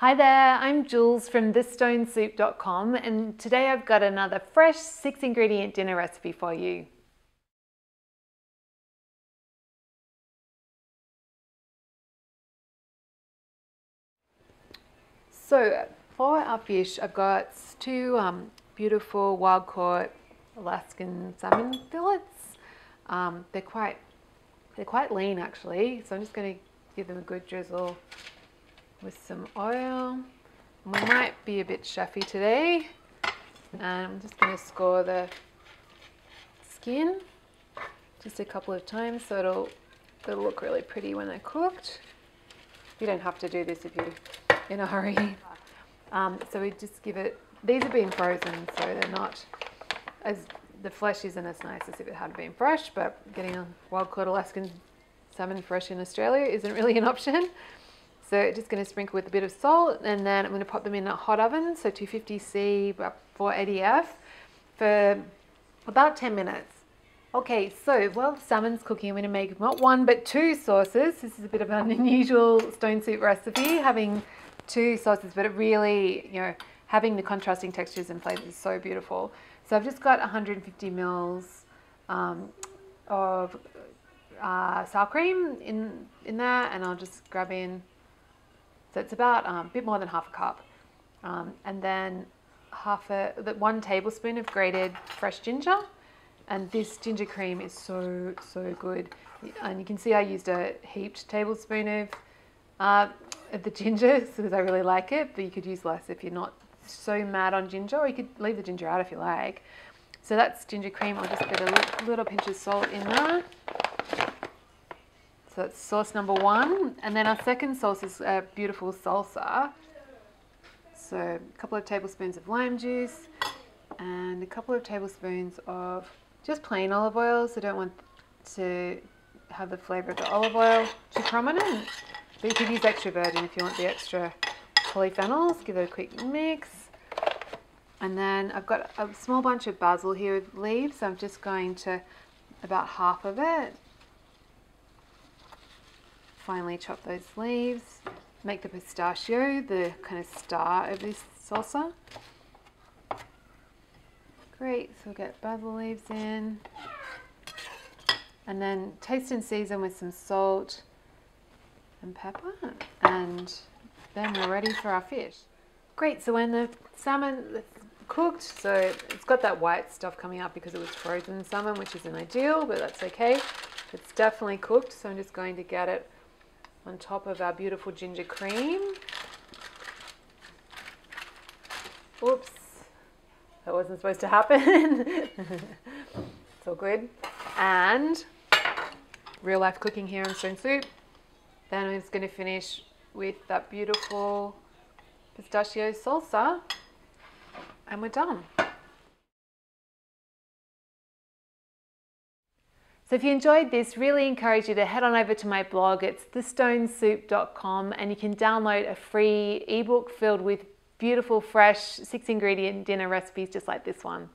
Hi there, I'm Jules from thesstonesoup.com and today I've got another fresh 6-ingredient dinner recipe for you. So for our fish, I've got two beautiful wild-caught Alaskan salmon fillets. They're quite lean actually, so I'm just going to give them a good drizzle with some oil. And we might be a bit chefy today. And I'm just going to score the skin just a couple of times so it'll look really pretty when they're cooked. You don't have to do this if you're in a hurry. So we just give it, these are being frozen, so they're not as, the flesh isn't as nice as if it had been fresh, but getting a wild-caught Alaskan salmon fresh in Australia isn't really an option. So just going to sprinkle with a bit of salt, and then I'm going to pop them in a hot oven, so 250C, about 480F, for about 10 minutes. Okay, so while the salmon's cooking, I'm going to make not one but two sauces. This is a bit of an unusual stone soup recipe, having two sauces, but it really, having the contrasting textures and flavors is so beautiful. So I've just got 150 mils of sour cream in there, and I'll just grab in, so it's about a bit more than half a cup, and then 1 tablespoon of grated fresh ginger. And this ginger cream is so good, and you can see I used a heaped tablespoon of the ginger because I really like it, but you could use less if you're not so mad on ginger, or you could leave the ginger out if you like. So that's ginger cream. I'll just get a little pinch of salt in there. So that's sauce number 1, and then our second sauce is a beautiful salsa. So a couple of tablespoons of lime juice and a couple of tablespoons of just plain olive oil, so don't want to have the flavour of the olive oil too prominent. But you could use extra virgin if you want the extra polyphenols. Give it a quick mix. And then I've got a small bunch of basil here with leaves, so I'm just going to, about half of it, finely chop those leaves. Make the pistachio the kind of star of this salsa. Great, so we'll get basil leaves in, and then taste and season with some salt and pepper, and then we're ready for our fish. Great, so when the salmon is cooked, so it's got that white stuff coming up because it was frozen salmon, which isn't ideal, but that's okay. It's definitely cooked, so I'm just going to get it on top of our beautiful ginger cream. Oops. That wasn't supposed to happen. It's all good. And real life cooking here on Stone Soup. Then I'm just going to finish with that beautiful pistachio salsa, and we're done. So if you enjoyed this, really encourage you to head on over to my blog. It's thesstonesoup.com, and you can download a free ebook filled with beautiful, fresh 6-ingredient dinner recipes just like this one.